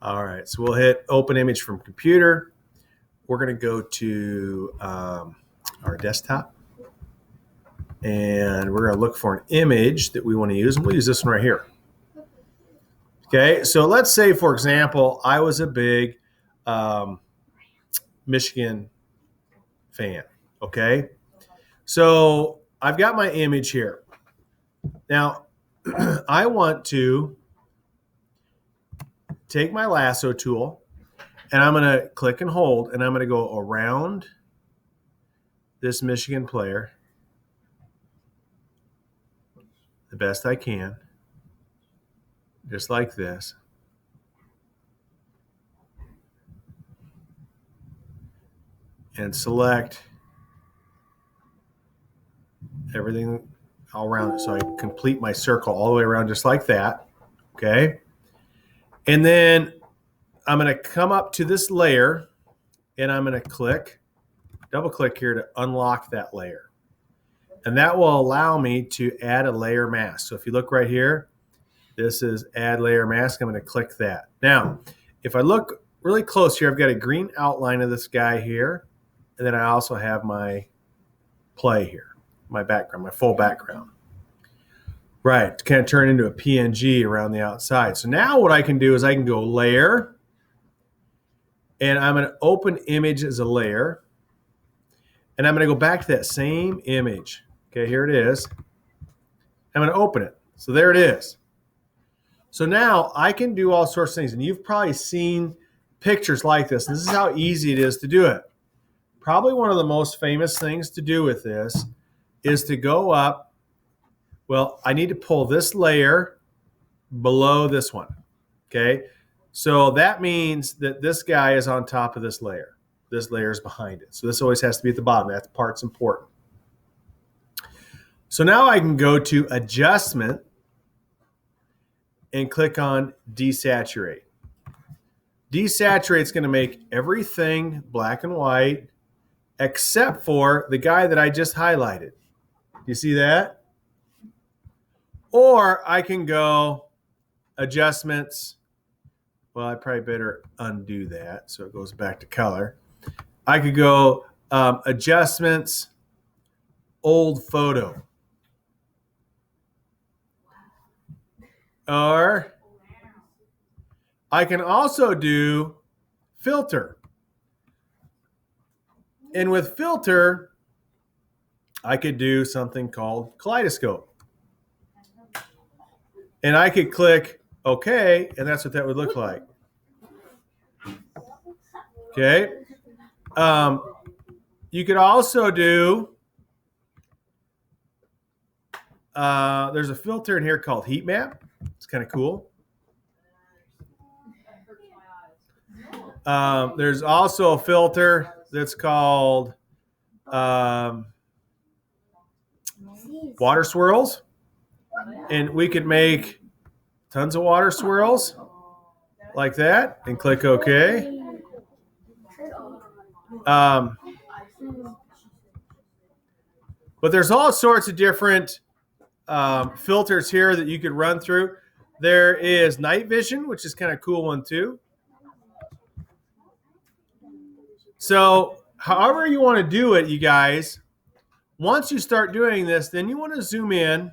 All right, so we'll hit open image from computer. We're going to go to our desktop, and we're going to look for an image that we want to use, and we'll use this one right here. Okay, so let's say, for example, I was a big Michigan fan. Okay, so I've got my image here. Now, I want to take my lasso tool, and I'm going to click and hold, and I'm going to go around this Michigan player the best I can, just like this. And select everything all around it. So I complete my circle all the way around just like that. Okay. And then I'm going to come up to this layer, and I'm going to double click here to unlock that layer. And that will allow me to add a layer mask. So if you look right here, this is add layer mask. I'm going to click that. Now, if I look really close here, I've got a green outline of this guy here. And then I also have my play here, my background, my full background. Right, to kind of turn into a PNG around the outside. So now what I can do is I can go layer, and I'm going to open image as a layer. And I'm going to go back to that same image. Okay, here it is. I'm going to open it. So there it is. So now I can do all sorts of things. And you've probably seen pictures like this. And this is how easy it is to do it. Probably one of the most famous things to do with this is to go up. Well, I need to pull this layer below this one. Okay, so that means that this guy is on top of this layer. This layer is behind it. So this always has to be at the bottom. That part's important. So now I can go to Adjustment and click on Desaturate. Desaturate is going to make everything black and white except for the guy that I just highlighted. You see that? Or I can go Adjustments. Well, I probably better undo that so it goes back to color. I could go Adjustments, Old Photo. Or I can also do Filter. And with Filter, I could do something called Kaleidoscope. And I could click OK, and that's what that would look like. Okay. You could also do, there's a filter in here called Heat Map. It's kind of cool. There's also a filter that's called Water Swirls. And we could make tons of water swirls like that and click OK. But there's all sorts of different filters here that you could run through. There is night vision, which is kind of a cool one too. So however you want to do it, you guys, once you start doing this, then you want to zoom in.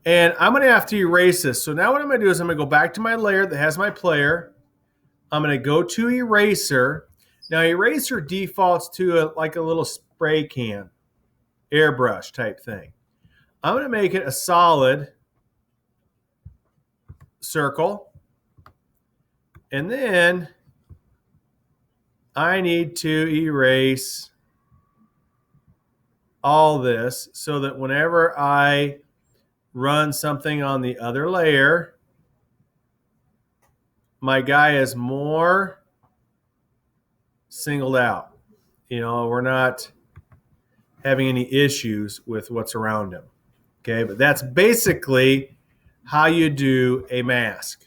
And I'm going to have to erase this. So now what I'm going to do is I'm going to go back to my layer that has my player. I'm going to go to Eraser. Now, Eraser defaults to like a little spray can, airbrush type thing. I'm going to make it a solid circle. And then I need to erase all this so that whenever I run something on the other layer, my guy is more singled out. You know, we're not having any issues with what's around him. Okay, but that's basically how you do a mask.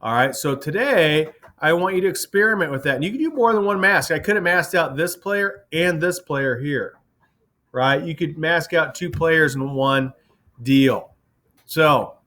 All right, so today I want you to experiment with that. And you can do more than one mask. I could have masked out this player and this player here, right? You could mask out two players in one deal. So